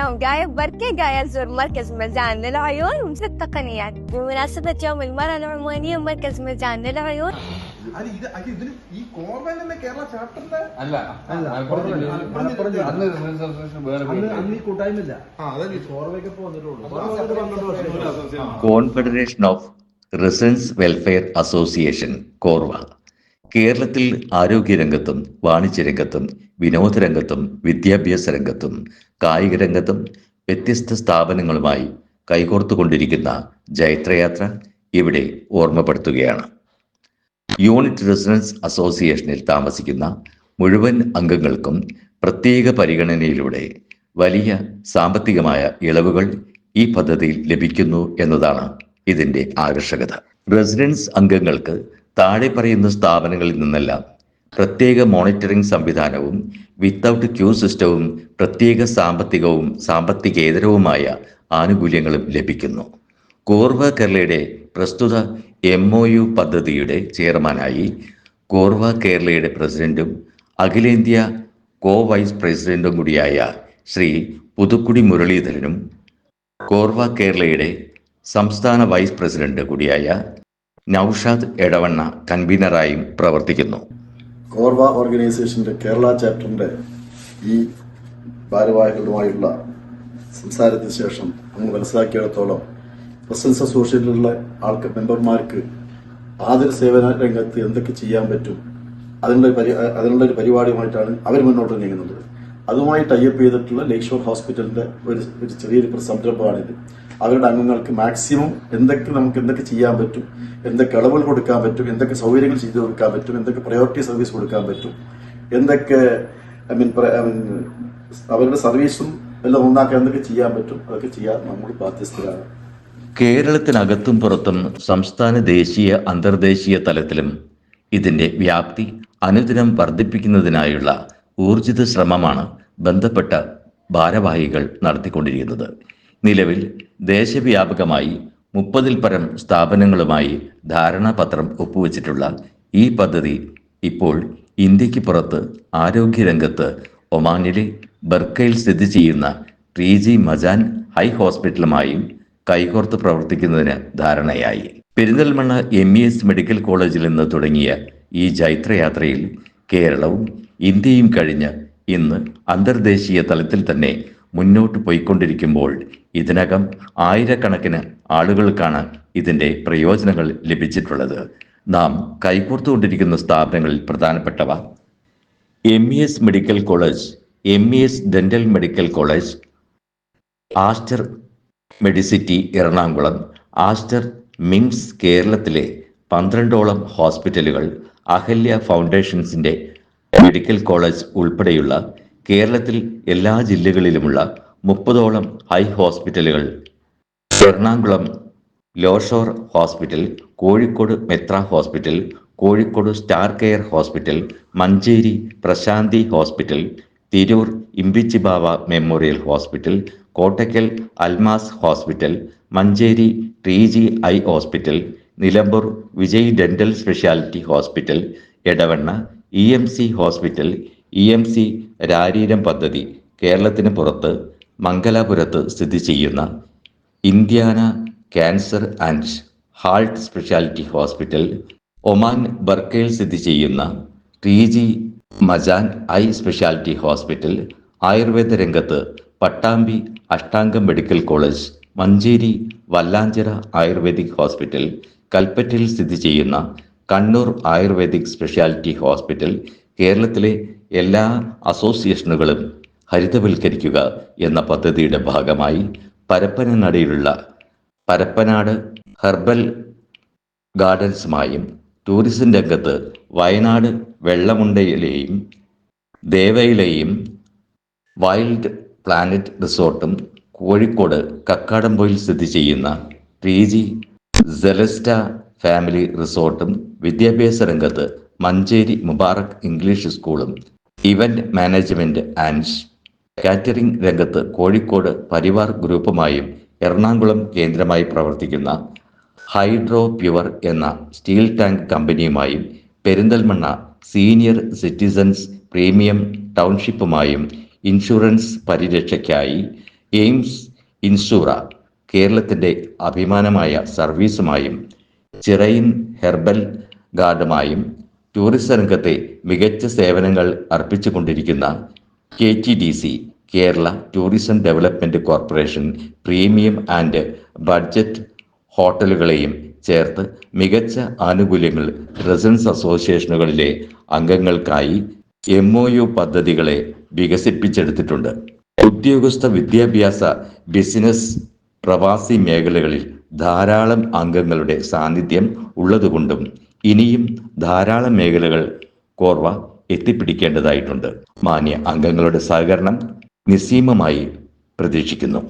اليوم جايب بركة جاية تزور مركز مزان للعيون ومثل التقنيات بمناسبة يوم المرأة العمانية ومركز مزان للعيون. Confederation of residents welfare association കോർവ കേരളത്തിൽ ആരോഗ്യരംഗത്തും വാണിജ്യരംഗത്തും വിനോദരംഗത്തും വിദ്യാഭ്യാസ രംഗത്തും കായിക രംഗത്തും വ്യത്യസ്ത സ്ഥാപനങ്ങളുമായി കൈകോർത്തുകൊണ്ടിരിക്കുന്ന ജൈത്രയാത്ര ഇവിടെ ഓർമ്മപ്പെടുത്തുകയാണ്. യൂണിറ്റ് റെസിഡൻസ് അസോസിയേഷനിൽ താമസിക്കുന്ന മുഴുവൻ അംഗങ്ങൾക്കും പ്രത്യേക പരിഗണനയിലൂടെ വലിയ സാമ്പത്തികമായ ഇളവുകൾ ഈ പദ്ധതിയിൽ ലഭിക്കുന്നു എന്നതാണ് ഇതിൻ്റെ ആകർഷകത. റെസിഡൻസ് അംഗങ്ങൾക്ക് താഴെ പറയുന്ന സ്ഥാപനങ്ങളിൽ നിന്നെല്ലാം പ്രത്യേക മോണിറ്ററിംഗ് സംവിധാനവും വിത്തൗട്ട് ക്യൂ സിസ്റ്റവും പ്രത്യേക സാമ്പത്തികവും സാമ്പത്തികേതരവുമായ ആനുകൂല്യങ്ങളും ലഭിക്കുന്നു. കോർവ കേരളയുടെ പ്രസ്തുത MOU പദ്ധതിയുടെ ചെയർമാനായി കോർവ കേരളയുടെ പ്രസിഡന്റും അഖിലേന്ത്യാ വൈസ് പ്രസിഡന്റും കൂടിയായ ശ്രീ പുതുക്കുടി മുരളീധരനും കോർവ കേരളയുടെ സംസ്ഥാന വൈസ് പ്രസിഡന്റ് കൂടിയായ നൌഷാദ് എടവണ്ണ കൺവീനറായും പ്രവർത്തിക്കുന്നു. കോർവ ഓർഗനൈസേഷന്റെ കേരള ചാപ്റ്ററിന്റെ ഈ ഭാരവാഹികളുമായുള്ള സംസാരത്തിന് ശേഷം നമ്മൾ മനസ്സിലാക്കിയിടത്തോളം റെസിഡൻസ് അസോസിയേഷനിലുള്ള മെമ്പർമാർക്ക് ആതുര സേവന രംഗത്ത് എന്തൊക്കെ ചെയ്യാൻ പറ്റും അതിനുള്ള ഒരു പരിപാടിയുമായിട്ടാണ് അവർ മുന്നോട്ട് നീങ്ങുന്നത്. അതുമായി ടൈപ്പ് ചെയ്തിട്ടുള്ള ലേക്ക് ഷോർ ഹോസ്പിറ്റലിന്റെ ഒരു ചെറിയൊരു സംരംഭമാണിത്. അവരുടെ അംഗങ്ങൾക്ക് മാക്സിമം നമുക്ക് എന്തൊക്കെ ചെയ്യാൻ പറ്റും, എന്തൊക്കെ ഇളവുകൾ കൊടുക്കാൻ പറ്റും, എന്തൊക്കെ സൗകര്യങ്ങൾ ചെയ്തു കൊടുക്കാൻ പറ്റും, എന്തൊക്കെ പ്രയോറിറ്റി സർവീസ് കൊടുക്കാൻ പറ്റും, എന്തൊക്കെ അവരുടെ സർവീസും എല്ലാം ഒന്നാക്കാൻ എന്തൊക്കെ ചെയ്യാൻ പറ്റും, അതൊക്കെ ചെയ്യാൻ നമ്മൾ ബാധ്യസ്ഥരാണ്. കേരളത്തിനകത്തും പുറത്തും സംസ്ഥാന ദേശീയ അന്തർദേശീയ തലത്തിലും ഇതിന്റെ വ്യാപ്തി അനുദിനം വർദ്ധിപ്പിക്കുന്നതിനായുള്ള ഊർജിത ശ്രമമാണ് ബന്ധപ്പെട്ട ഭാരവാഹികൾ നടത്തിക്കൊണ്ടിരിക്കുന്നത്. നിലവിൽ ദേശവ്യാപകമായി 30-ൽ പരം സ്ഥാപനങ്ങളുമായി ധാരണാപത്രം ഒപ്പുവെച്ചിട്ടുള്ള ഈ പദ്ധതി ഇപ്പോൾ ഇന്ത്യക്ക് പുറത്ത് ആരോഗ്യരംഗത്ത് ഒമാനിലെ ബർക്കയിൽ സ്ഥിതി ചെയ്യുന്ന ട്രീജി മജാൻ ഹൈ ഹോസ്പിറ്റലുമായും കൈകോർത്ത് പ്രവർത്തിക്കുന്നതിന് ധാരണയായി. പെരിന്തൽമണ്ണ MES മെഡിക്കൽ കോളേജിൽ നിന്ന് തുടങ്ങിയ ഈ ജൈത്രയാത്രയിൽ കേരളവും ഇന്ത്യയും കഴിഞ്ഞ് ഇന്ന് അന്തർദേശീയ തലത്തിൽ തന്നെ മുന്നോട്ട് പോയിക്കൊണ്ടിരിക്കുമ്പോൾ ഇതിനകം ആയിരക്കണക്കിന് ആളുകൾക്കാണ് ഇതിൻ്റെ പ്രയോജനങ്ങൾ ലഭിച്ചിട്ടുള്ളത്. നാം കൈകോർത്തുകൊണ്ടിരിക്കുന്ന സ്ഥാപനങ്ങളിൽ പ്രധാനപ്പെട്ടവ MES medical college, MES dental medical college, Aster Medicity Ernakulam, Aster MIMS കേരളത്തിലെ 12ഓളം ഹോസ്പിറ്റലുകൾ, അഹല്യ ഫൗണ്ടേഷൻസിന്റെ മെഡിക്കൽ കോളേജ് ഉൾപ്പെടെയുള്ള കേരളത്തിൽ എല്ലാ ജില്ലകളിലുമുള്ള 30ഓളം ഹൈ ഹോസ്പിറ്റലുകൾ, Ernakulam Lakeshore hospital, Kozhikode Meitra hospital, Kozhikode star care hospital, Manjeri Prasanthi hospital, Tirur Imbichibava memorial hospital, Kottakkal Almas hospital, Manjeri ട്രീജി eye hospital, Nilambur Vijay dental speciality hospital, Edavanna EMC hospital, EMC Rareeram പദ്ധതി, കേരളത്തിന് പുറത്ത് മംഗലാപുരത്ത് സ്ഥിതി ചെയ്യുന്ന Indiana cancer and heart speciality hospital, Oman ബർക്കയിൽ സ്ഥിതി ചെയ്യുന്ന ട്രീജി മജാൻ ഐ സ്പെഷ്യാലിറ്റി ഹോസ്പിറ്റൽ, ആയുർവേദ രംഗത്ത് Pattambi Ashtangam medical college, Manjeri Vallanchira ayurvedic hospital, കൽപ്പറ്റയിൽ സ്ഥിതി ചെയ്യുന്ന കണ്ണൂർ ആയുർവേദിക് സ്പെഷ്യാലിറ്റി ഹോസ്പിറ്റൽ. കേരളത്തിലെ എല്ലാ അസോസിയേഷനുകളും ഹരിതവൽക്കരിക്കുക എന്ന പദ്ധതിയുടെ ഭാഗമായി പരപ്പനങ്ങാടിയിലുള്ള പരപ്പനാട് ഹെർബൽ ഗാർഡൻസുമായും ടൂറിസം രംഗത്ത് വയനാട് വെള്ളമുണ്ടയിലെയും ദേവയിലെയും വൈൽഡ് പ്ലാനറ്റ് റിസോർട്ടും, കോഴിക്കോട് കക്കാടംപൊയിൽ സ്ഥിതി ചെയ്യുന്ന ട്രീജി സെലസ്റ്റ ഫാമിലി റിസോർട്ടും, വിദ്യാഭ്യാസ രംഗത്ത് മഞ്ചേരി മുബാറക് ഇംഗ്ലീഷ് സ്കൂളും, ഇവന്റ് മാനേജ്മെന്റ് ആൻഡ് കാറ്ററിംഗ് രംഗത്ത് കോഴിക്കോട് പരിവാർ ഗ്രൂപ്പുമായും എറണാകുളം കേന്ദ്രമായി പ്രവർത്തിക്കുന്ന ഹൈഡ്രോ പ്യുവർ എന്ന സ്റ്റീൽ ടാങ്ക് കമ്പനിയുമായും പെരിന്തൽമണ്ണ സീനിയർ സിറ്റിസൺസ് പ്രീമിയം ടൗൺഷിപ്പുമായും ഇൻഷുറൻസ് പരിരക്ഷയ്ക്കായി എയിംസ് ഇൻഷൂറ കേരളത്തിൻ്റെ അഭിമാനമായ സർവീസുമായും ചിറയിൻ ഹെർബൽ ഗാർഡുമായും ടൂറിസം രംഗത്തെ മികച്ച സേവനങ്ങൾ അർപ്പിച്ചുകൊണ്ടിരിക്കുന്ന KTDC Kerala tourism development corporation premium and budget ഹോട്ടലുകളെയും ചേർത്ത് മികച്ച ആനുകൂല്യങ്ങൾ റെസിഡൻസ് അസോസിയേഷനുകളിലെ അംഗങ്ങൾക്കായി MOU പദ്ധതികളെ വികസിപ്പിച്ചെടുത്തിട്ടുണ്ട്. ഉദ്യോഗസ്ഥ വിദ്യാഭ്യാസ ബിസിനസ് പ്രവാസി മേഖലകളിൽ ധാരാളം അംഗങ്ങളുടെ സാന്നിധ്യം ഉള്ളതുകൊണ്ടും ഇനിയും ധാരാളം മേഖലകൾ കോർവ എത്തിപ്പിടിക്കേണ്ടതായിട്ടുണ്ട്. മാന്യ അംഗങ്ങളുടെ സഹകരണം നിസ്സീമമായി പ്രതീക്ഷിക്കുന്നു.